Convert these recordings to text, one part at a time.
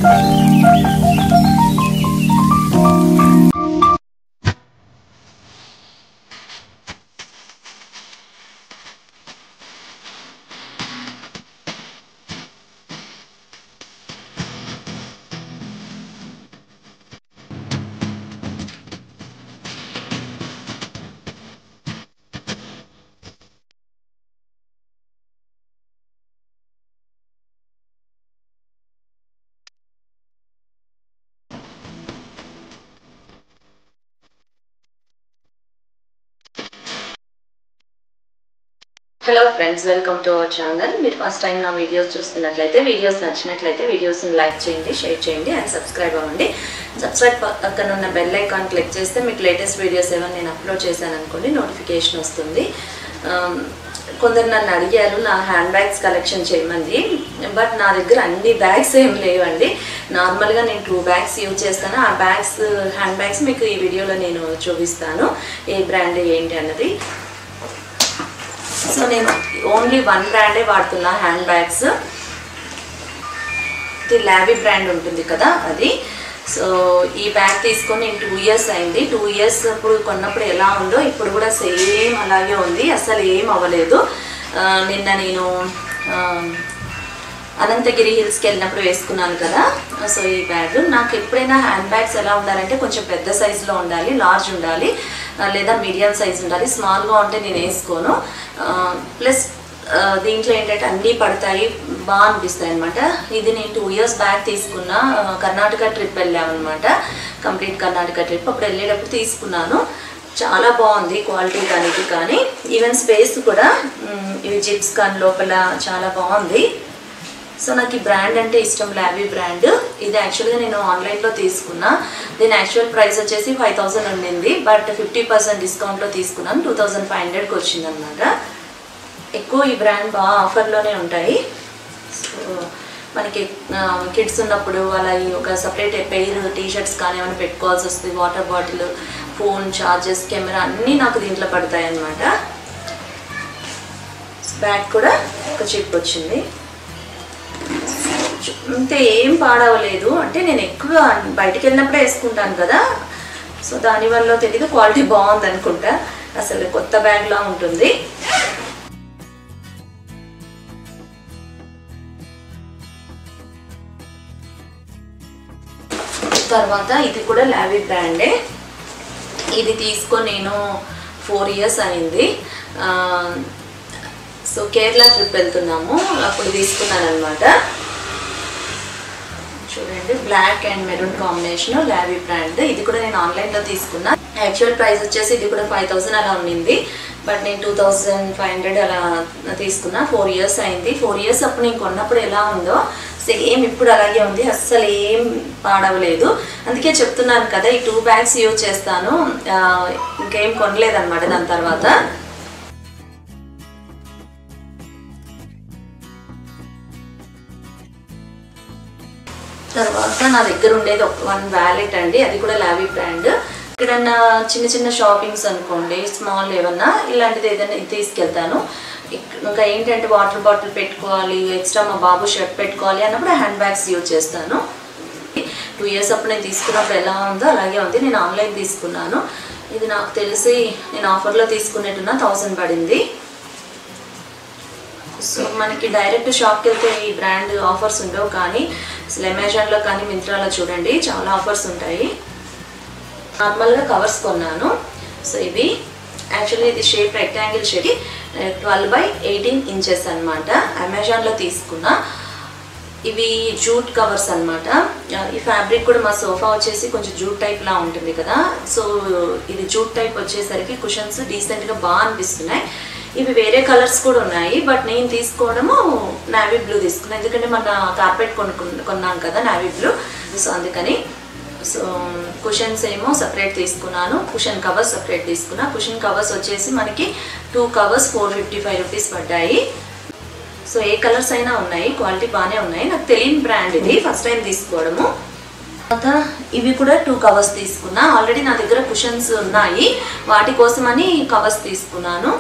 Hello friends, welcome to our channel. మీరు first time నా videos చూస్తున్నట్లయితే వీడియోస్ నచ్చినట్లయితే వీడియోస్ని లైక్ చేయండి, షేర్ చేయండి అండ్ సబ్స్క్రైబ్ అవ్వండి. సబ్స్క్రైబ్ పక్కన ఉన్న బెల్ ఐకాన్ క్లిక్ చేస్తే మీకు లేటెస్ట్ వీడియోస్ ఏమైనా నేను అప్లోడ్ చేశాను అనుకోండి నోటిఫికేషన్ వస్తుంది. కొందరు నన్ను అడిగారు నా హ్యాండ్ బ్యాగ్స్ కలెక్షన్ చేయమంది, బట్ నా దగ్గర అన్ని బ్యాగ్స్ ఏం లేవండి. నార్మల్గా నేను 2 బ్యాగ్స్ యూజ్ చేస్తాను. ఆ బ్యాగ్స్ హ్యాండ్ బ్యాగ్స్ మీకు ఈ వీడియోలో నేను చూపిస్తాను ఏ బ్రాండ్ ఏంటి అన్నది. సో నేను ఓన్లీ 1 బ్రాండే వాడుతున్నా హ్యాండ్ బ్యాగ్స్. ఇది లావీ బ్రాండ్ ఉంటుంది కదా అది. సో ఈ బ్యాగ్ తీసుకొని నేను 2 ఇయర్స్ అయింది. 2 ఇయర్స్ అప్పుడు కొన్నప్పుడు ఎలా ఉందో ఇప్పుడు కూడా సేమ్ అలాగే ఉంది, అసలు ఏం అవ్వలేదు. నిన్న నేను అనంతగిరి హిల్స్కి వెళ్ళినప్పుడు వేసుకున్నాను కదా. సో ఈ బ్యాగ్ నాకు ఎప్పుడైనా హ్యాండ్ బ్యాగ్స్ ఎలా ఉండాలంటే కొంచెం పెద్ద సైజులో ఉండాలి, లార్జ్ ఉండాలి లేదా మీడియం సైజ్ ఉండాలి. స్మాల్గా ఉంటే నేను వేసుకోను. ప్లస్ దీంట్లో ఏంటంటే అన్నీ పడతాయి, బాగా అనిపిస్తాయి అనమాట. ఇది నేను 2 ఇయర్స్ బ్యాక్ తీసుకున్న. కర్ణాటక ట్రిప్ వెళ్ళామన్నమాట, కంప్లీట్ కర్ణాటక ట్రిప్. అప్పుడు వెళ్ళేటప్పుడు తీసుకున్నాను. చాలా బాగుంది క్వాలిటీ కానీ ఈవెన్ స్పేస్ కూడా ఇవి జిప్స్ కానీ లోపల చాలా బాగుంది. సో నాకు ఈ బ్రాండ్ అంటే ఇష్టం, లావీ బ్రాండ్. ఇది యాక్చువల్గా నేను ఆన్లైన్లో తీసుకున్నా. దీని యాక్చువల్ ప్రైస్ వచ్చేసి 5000 ఉండింది, బట్ 50% డిస్కౌంట్లో తీసుకున్నాను. 2500కి వచ్చిందనమాట. ఎక్కువ ఈ బ్రాండ్ బాగా ఆఫర్లోనే ఉంటాయి. సో మనకి కిడ్స్ ఉన్నప్పుడు అలా ఒక సపరేట్ పెయిర్ టీషర్ట్స్ కానీ ఏమైనా పెట్టుకోవాల్సి వస్తుంది. Water bottle, phone charges, camera అన్నీ నాకు దీంట్లో పడతాయి అన్నమాట. బ్యాగ్ కూడా ఒక చిప్ వచ్చింది. అంతే, ఏం పాడవలేదు. అంటే నేను ఎక్కువ బయటికి వెళ్ళినప్పుడే వేసుకుంటాను కదా, సో దానివల్ల తెలీదు, క్వాలిటీ బాగుంది అనుకుంటా. అసలు కొత్త బ్యాగ్లా ఉంటుంది. తర్వాత ఇది కూడా లావీ బ్రాండే. ఇది తీసుకొని నేను 4 ఇయర్స్ అయింది. సో కేరళ ట్రిప్ వెళ్తున్నాము, అప్పుడు తీసుకున్నాను అనమాట. చూడండి, black and maroon combination, Lavie brand. ఇది కూడా నేను ఆన్లైన్లో తీసుకున్నా. యాక్చువల్ ప్రైస్ వచ్చేసి ఇది కూడా 5000 అలా ఉండింది, బట్ నేను 2500 అలా తీసుకున్నా. 4 ఇయర్స్ అయింది. 4 ఇయర్స్ అప్పుడు నేను కొన్నప్పుడు ఎలా ఉందో సేమ్ ఇప్పుడు అలాగే ఉంది, అస్సలు ఏం పాడవలేదు. అందుకే చెప్తున్నాను కదా, ఈ 2 బ్యాగ్స్ యూజ్ చేస్తాను, ఇంకేం కొనలేదన్నమాట దాని తర్వాత. తర్వాత నా దగ్గర ఉండేది 1 వ్యాలెట్ అండి, అది కూడా లావీ బ్రాండ్. ఎక్కడన్నా చిన్న షాపింగ్స్ అనుకోండి, స్మాల్ ఏమన్నా ఇలాంటిది ఏదైనా తీసుకెళ్తాను. ఇంకా ఏంటంటే వాటర్ బాటిల్ పెట్టుకోవాలి, ఎక్స్ట్రా మా బాబు షర్ట్ పెట్టుకోవాలి అన్నప్పుడు హ్యాండ్ బ్యాగ్స్ యూజ్ చేస్తాను. 2 ఇయర్స్ అప్పుడు నేను తీసుకున్నప్పుడు ఎలా ఉందో అలాగే ఉంది. నేను ఆన్లైన్ తీసుకున్నాను. ఇది నాకు తెలిసి నేను ఆఫర్లో తీసుకునేట్టున్నా 1000 పడింది. సో మనకి డైరెక్ట్ షాప్కి వెళ్తే ఈ బ్రాండ్ ఆఫర్స్ ఉండవు, కానీ అసలు అమెజాన్లో కానీ మింత్రాలో చూడండి చాలా ఆఫర్స్ ఉంటాయి. నార్మల్గా కవర్స్ కొన్నాను. సో ఇవి యాక్చువల్లీ ఇది షేప్ రెక్టాంగిల్ షేప్, 12/18 ఇంచెస్ అనమాట. అమెజాన్లో తీసుకున్నా. ఇవి జూట్ కవర్స్ అనమాట. ఈ ఫ్యాబ్రిక్ కూడా మా సోఫా వచ్చేసి కొంచెం జూట్ టైప్లా ఉంటుంది కదా, సో ఇది జూట్ టైప్ వచ్చేసరికి కుషన్స్ డీసెంట్గా బాగా అనిపిస్తున్నాయి. ఇవి వేరే కలర్స్ కూడా ఉన్నాయి, బట్ నేను తీసుకోవడము నావీ బ్లూ తీసుకున్నాను, ఎందుకంటే మన కార్పెట్ కొన్నాను కదా నావీ బ్లూ, సో అందుకని. సో కుషన్స్ ఏమో సపరేట్ తీసుకున్నాను, కుషన్ కవర్స్ సపరేట్ తీసుకున్నా. కుషన్ కవర్స్ వచ్చేసి మనకి 2 కవర్స్ 455 రూపీస్ పడ్డాయి. సో ఏ కలర్స్ అయినా ఉన్నాయి, క్వాలిటీ బాగానే ఉన్నాయి. నాకు తెలియని బ్రాండ్ ఇది, ఫస్ట్ టైం తీసుకోవడము. తర్వాత ఇవి కూడా 2 కవర్స్ తీసుకున్నా. ఆల్రెడీ నా దగ్గర కుషన్స్ ఉన్నాయి, వాటి కోసమని కవర్స్ తీసుకున్నాను.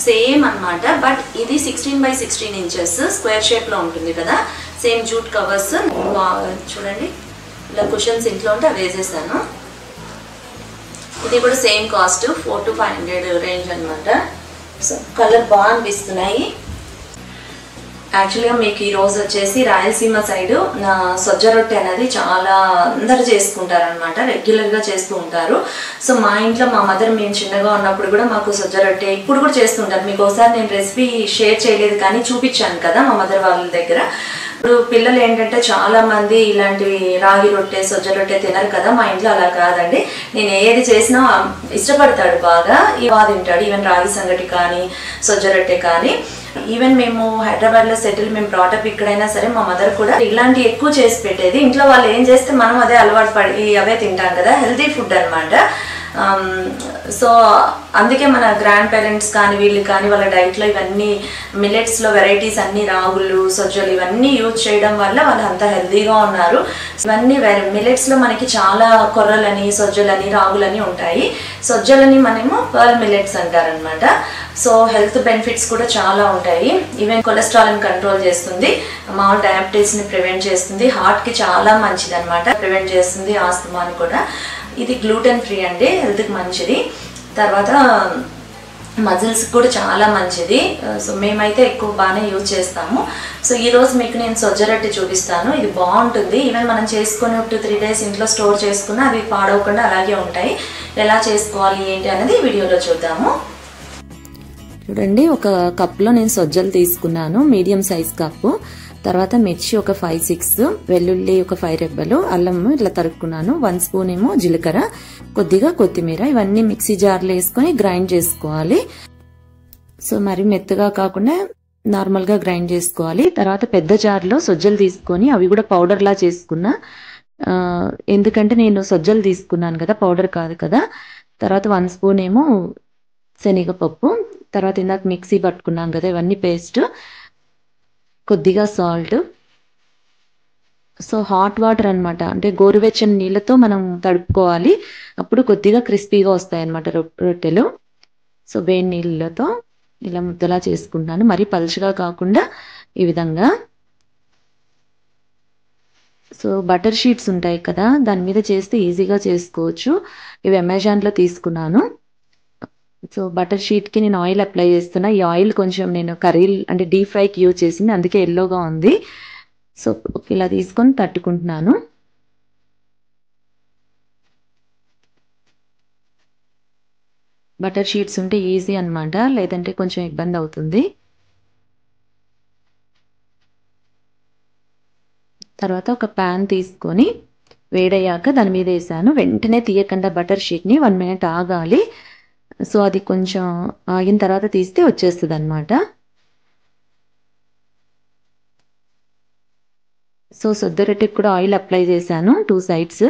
సేమ్ అనమాట, బట్ ఇది 16/16 ఇంచెస్ స్క్వేర్ షేప్లో ఉంటుంది కదా, సేమ్ జూట్ కవర్స్ చూడండి, ఇలా కుషన్స్ ఇంట్లో ఉంటే అవి వేసేసాను. ఇది కూడా సేమ్ కాస్ట్ 400 to 500 రేంజ్ అనమాట. సో కలర్ బాగా అనిపిస్తున్నాయి. యాక్చువల్గా మీకు ఈరోజు వచ్చేసి రాయలసీమ సైడు సొజ్జ రొట్టె అనేది చాలా అందరు చేసుకుంటారనమాట, రెగ్యులర్గా చేస్తూ ఉంటారు. సో మా ఇంట్లో మా మదర్ మేము చిన్నగా ఉన్నప్పుడు కూడా మాకు సొజ్జ రొట్టె ఇప్పుడు కూడా చేస్తుంటారు. మీకు ఒకసారి నేను రెసిపీ షేర్ చేయలేదు కానీ చూపించాను కదా మా మదర్ వాళ్ళ దగ్గర. ఇప్పుడు పిల్లలు ఏంటంటే చాలా మంది ఇలాంటివి రాగి రొట్టె సొజ్జ రొట్టె తినరు కదా, మా ఇంట్లో అలా కాదండి. నేను ఏది చేసినా ఇష్టపడతాడు బాగా, బాగా తింటాడు. ఈవెన్ రాగి సంగటి కానీ సొజ్జ రొట్టె కానీ. ఈవెన్ మేము హైదరాబాద్లో సెటిల్, మేము బ్రాటప్ ఇక్కడైనా సరే మా మదర్ కూడా ఇలాంటివి ఎక్కువ చేసి పెట్టేది. ఇంట్లో వాళ్ళు ఏం చేస్తే మనం అదే అలవాటు పడి అవే తింటాం కదా, హెల్తీ ఫుడ్ అనమాట. సో అందుకే మన గ్రాండ్ పేరెంట్స్ కానీ వీళ్ళు కానీ వాళ్ళ డైట్లో ఇవన్నీ మిల్లెట్స్లో వెరైటీస్ అన్ని రాగులు సొజ్జలు ఇవన్నీ యూజ్ చేయడం వల్ల వాళ్ళు అంత హెల్తీగా ఉన్నారు. ఇవన్నీ మిల్లెట్స్లో మనకి చాలా కొర్రలని సొజ్జలని రాగులని ఉంటాయి. సొజ్జలని మనము పర్ల్ మిల్లెట్స్ అంటారనమాట. సో హెల్త్ బెనిఫిట్స్ కూడా చాలా ఉంటాయి. ఈవెన్ కొలెస్ట్రాల్ని కంట్రోల్ చేస్తుంది, మామూలు డయాబెటీస్ని ప్రివెంట్ చేస్తుంది, హార్ట్కి చాలా మంచిది అనమాట, ప్రివెంట్ చేస్తుంది, ఆస్తమాని కూడా. ఇది గ్లూటెన్ ఫ్రీ అండి, హెల్త్కి మంచిది. తర్వాత మజిల్స్ కూడా చాలా మంచిది. సో మేమైతే ఎక్కువ బాగానే యూజ్ చేస్తాము. సో ఈరోజు మీకు నేను సొజ్జ రొట్టె చూపిస్తాను. ఇది బాగుంటుంది. ఈవెన్ మనం చేసుకొని 2 to 3 days ఇంట్లో స్టోర్ చేసుకున్నా అవి పాడవకుండా అలాగే ఉంటాయి. ఎలా చేసుకోవాలి ఏంటి అనేది వీడియోలో చూద్దాము. చూడండి, ఒక కప్లో నేను సొజ్జలు తీసుకున్నాను, మీడియం సైజ్ కప్పు. తర్వాత మిర్చి ఒక 5-6, వెల్లుల్లి ఒక 5 రెబ్బలు, అల్లం ఇట్లా తరుక్కున్నాను, 1 స్పూన్ ఏమో జీలకర్ర, కొద్దిగా కొత్తిమీర. ఇవన్నీ మిక్సీ జార్లో వేసుకొని గ్రైండ్ చేసుకోవాలి. సో మరి మెత్తగా కాకుండా నార్మల్గా గ్రైండ్ చేసుకోవాలి. తర్వాత పెద్ద జార్లో సొజ్జలు తీసుకొని అవి కూడా పౌడర్లా చేసుకున్నా, ఎందుకంటే నేను సొజ్జలు తీసుకున్నాను కదా, పౌడర్ కాదు కదా. తర్వాత 1 స్పూన్ ఏమో శనగపప్పు, తర్వాత ఇందాక మిక్సీ పట్టుకున్నాం కదా ఇవన్నీ పేస్ట్, కొద్దిగా సాల్ట్. సో హాట్ వాటర్ అనమాట, అంటే గోరువెచ్చని నీళ్ళతో మనం తడుపుకోవాలి, అప్పుడు కొద్దిగా క్రిస్పీగా వస్తాయి అన్నమాట రొట్టెలు. సో వేడి నీళ్ళతో ఇలా ముద్దలా చేసుకుంటాను, మరీ పలుచగా కాకుండా ఈ విధంగా. సో బటర్ షీట్స్ ఉంటాయి కదా, దాని మీద చేస్తే ఈజీగా చేసుకోవచ్చు. ఇవి అమెజాన్లో తీసుకున్నాను. సో బటర్ షీట్కి నేను ఆయిల్ అప్లై చేస్తున్నా. ఈ ఆయిల్ కొంచెం నేను కర్రీ అంటే డీప్ ఫ్రైకి యూజ్ చేసింది, అందుకే ఎల్లోగా ఉంది. సో ఇలా తీసుకొని తట్టుకుంటున్నాను. బటర్ షీట్స్ ఉంటే ఈజీ అనమాట, లేదంటే కొంచెం ఇబ్బంది అవుతుంది. తర్వాత ఒక ప్యాన్ తీసుకొని వేడయ్యాక దాని మీద వేసాను. వెంటనే తీయకుండా బటర్ షీట్ని 1 minute ఆగాలి. సో అది కొంచెం ఆగిన తర్వాత తీస్తే వచ్చేస్తుంది అనమాట. సో సొజ్జ రొట్టెకి కూడా ఆయిల్ అప్లై చేశాను 2 sides.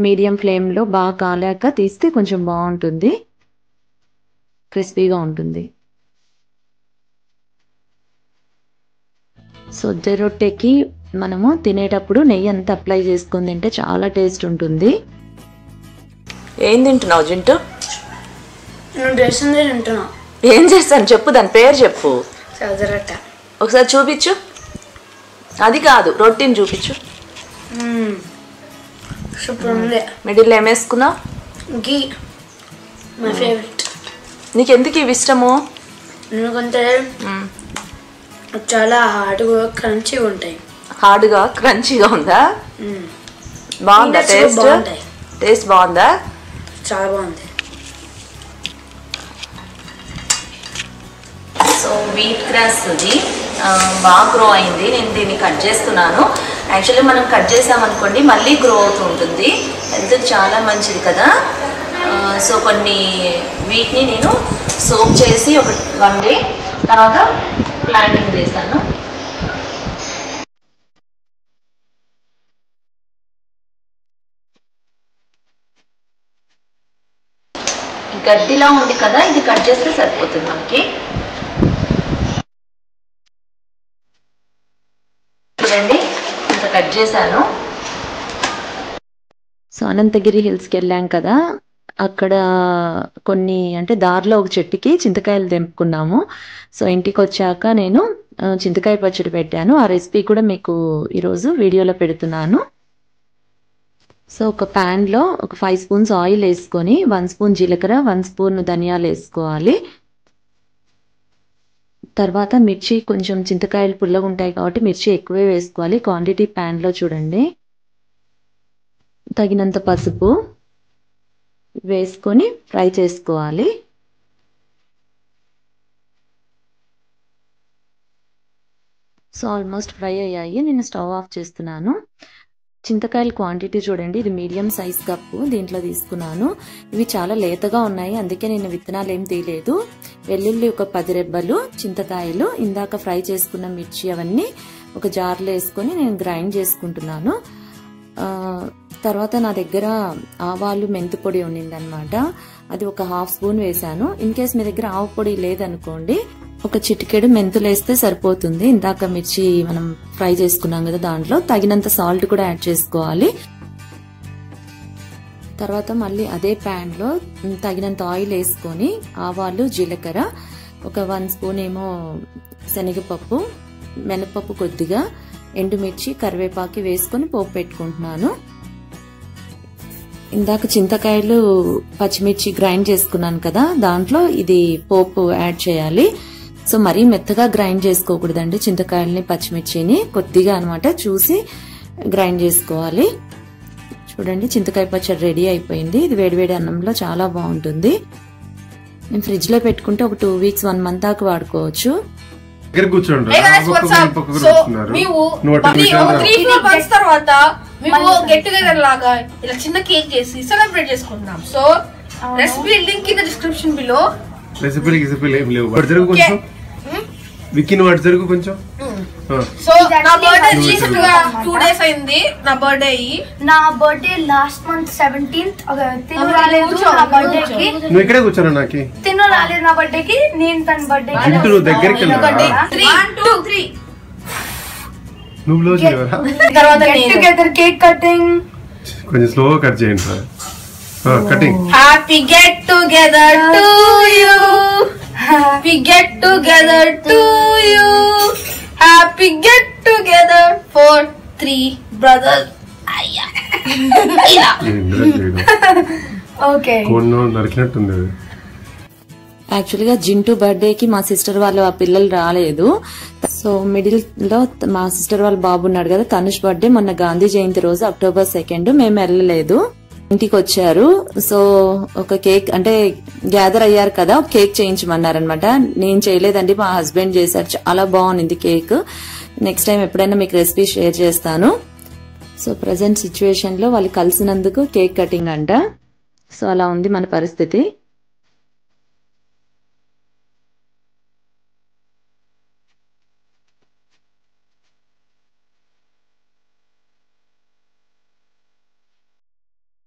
మీడియం ఫ్లేమ్లో బాగా కాలాక తీస్తే కొంచెం బాగుంటుంది, క్రిస్పీగా ఉంటుంది. సొజ్జ రొట్టెకి మనము తినేటప్పుడు నెయ్యి అంతా అప్లై చేసుకొని తింటే చాలా టేస్ట్ ఉంటుంది. ఏం తింటున్నావు జింటూ? తింటున్నా. ఏం చేస్తాను చెప్పు, దాని పేరు చెప్పు. సొజ్జ రొట్టె. ఒకసారి చూపించు. అది కాదు, రొట్టెని చూపించు. సూపర్ ఉంది. మిడిల్ ఏం వేసుకున్నావు? గీ, మై ఫేవరెట్. నీకు ఎందుకు ఇవి ఇష్టము? ఎందుకంటే చాలా హార్డ్గా క్రంచీగా ఉంటాయి. హార్డ్గా క్రంచీగా ఉందా? బాగుందా టేస్ట్? టేస్ట్ బాగుందా? చాలా బాగుంది. సో వీట్ గ్రాస్ ఇది బాగా గ్రో అయింది. నేను దీన్ని కట్ చేస్తున్నాను. యాక్చువల్లీ మనం కట్ చేసామనుకోండి మళ్ళీ గ్రో అవుతూ ఉంటుంది, హెల్త్కి చాలా మంచిది కదా. సో కొన్ని వీటిని నేను సోక్ చేసి ఒక 1 day తర్వాత ప్లాంటింగ్ చేశాను. గడ్డిలా ఉంది కదా, ఇది కట్ చేస్తే సరిపోతుంది మనకి. చూడండి ఇంత కట్ చేశాను. సో అనంతగిరి హిల్స్కి వెళ్ళాం కదా, అక్కడ కొన్ని అంటే దారిలో ఒక చెట్టుకి చింతకాయలు తెంపుకున్నాము. సో ఇంటికి వచ్చాక నేను చింతకాయ పచ్చడి పెట్టాను. ఆ రెసిపీ కూడా మీకు ఈరోజు వీడియోలో పెడుతున్నాను. సో ఒక ప్యాన్లో ఒక 5 స్పూన్స్ ఆయిల్ వేసుకొని 1 స్పూన్ జీలకర్ర, 1 స్పూన్ ధనియాలు వేసుకోవాలి. తర్వాత మిర్చి, కొంచెం చింతకాయలు పుల్లగా ఉంటాయి కాబట్టి మిర్చి ఎక్కువే వేసుకోవాలి. క్వాంటిటీ ప్యాన్లో చూడండి. తగినంత పసుపు వేసుకొని ఫ్రై చేసుకోవాలి. సో ఆల్మోస్ట్ ఫ్రై అయ్యాయి. నేను స్టవ్ ఆఫ్ చేస్తున్నాను. చింతకాయల క్వాంటిటీ చూడండి. ఇది మీడియం సైజ్ కప్పు దీంట్లో తీసుకున్నాను. ఇవి చాలా లేతగా ఉన్నాయి, అందుకే నేను విత్తనాలు ఏం తీయలేదు. వెల్లుల్లి ఒక 10 రెబ్బలు, చింతకాయలు, ఇందాక ఫ్రై చేసుకున్న మిర్చి అవన్నీ ఒక జార్లో వేసుకొని నేను గ్రైండ్ చేసుకుంటున్నాను. తర్వాత నా దగ్గర ఆవాలు మెంతి పొడి ఉండిందనమాట. అది ఒక 1/2 స్పూన్ వేసాను. ఇన్ కేస్ మీ దగ్గర ఆవు పొడి లేదనుకోండి, ఒక చిటికెడు మెంతులు వేస్తే సరిపోతుంది. ఇందాక మిర్చి మనం ఫ్రై చేసుకున్నాం కదా, దాంట్లో తగినంత సాల్ట్ కూడా యాడ్ చేసుకోవాలి. తర్వాత మళ్ళీ అదే ప్యాన్ లో తగినంత ఆయిల్ వేసుకొని ఆవాలు, జీలకర్ర, ఒక 1 స్పూన్ ఏమో శనగపప్పు, మినపప్పు కొద్దిగా, ఎండుమిర్చి, కరివేపాకు వేసుకొని పోపు పెట్టుకుంటున్నాను. ఇందాక చింతకాయలు, పచ్చిమిర్చి గ్రైండ్ చేసుకున్నాను కదా, దాంట్లో ఇది పోపు యాడ్ చేయాలి. సో మరీ మెత్తగా గ్రైండ్ చేసుకోకూడదండి చింతకాయలని, పచ్చిమిర్చిని, కొద్దిగా అనమాట చూసి గ్రైండ్ చేసుకోవాలి. చూడండి చింతకాయ పచ్చడి రెడీ అయిపోయింది. ఇది వేడివేడి అన్నంలో చాలా బాగుంటుంది. నేను ఫ్రిడ్జ్ లో పెట్టుకుంటే ఒక 2 వీక్స్ 1 మంత్ దాకా వాడుకోవచ్చు. గెట్ టుగెదర్ లాగా ఇలా చిన్న కేక్ చేసి సెలబ్రేట్ చేసుకుంటున్నాం. So recipe link in the description below. రెసిపీలు ఏం లేవు. కొంచెం వికిన్ వాటి జరుగు కొంచెం. సో నా బర్త్డే రీసెంట్ గా 2 డేస్ అయింది. నా బర్త్డే లాస్ట్ మంత్ 17th. తిను రాలేదు నా బర్త్డే కి. నువ్వు ఇక్కడే కూర్చోను. నాకు తిను రాలేదు నా బర్త్డే కి, నేను తన బర్త్డే కి. నువ్వు దగ్గరికి వెళ్ళా. 1 2 3 నువ్వు లో చేయవరా? తర్వాత గెట్ టుగెదర్ కేక్ కటింగ్. కొంచెం స్లోగా కట్ చేయండి sir. Cutting. Happy get together to you. Happy get together to you. Happy get together for 3 brothers. అయ్యా ఇలా ఓకే. కోన్ను నరికినట్టుంది అది. యాక్చువల్గా జింటూ బర్త్డేకి మా సిస్టర్ వాళ్ళ పిల్లలు రాలేదు. సో మిడిల్ లో మా సిస్టర్ వాళ్ళ బాబు ఉన్నాడు కదా, తనుష్ బర్త్డే మొన్న గాంధీ జయంతి రోజు October 2. మేము వెళ్ళలేదు, ఇంటికి వచ్చారు. సో ఒక కేక్ అంటే గ్యాదర్ అయ్యారు కదా, కేక్ చేయించమన్నారనమాట. నేను చేయలేదండి, మా హస్బెండ్ చేశారు. చాలా బాగుంది కేక్. నెక్స్ట్ టైం ఎప్పుడైనా మీకు రెసిపీ షేర్ చేస్తాను. సో ప్రజెంట్ సిచ్యువేషన్ లో వాళ్ళు కలిసినందుకు కేక్ కటింగ్ అంట. సో అలా ఉంది మన పరిస్థితి.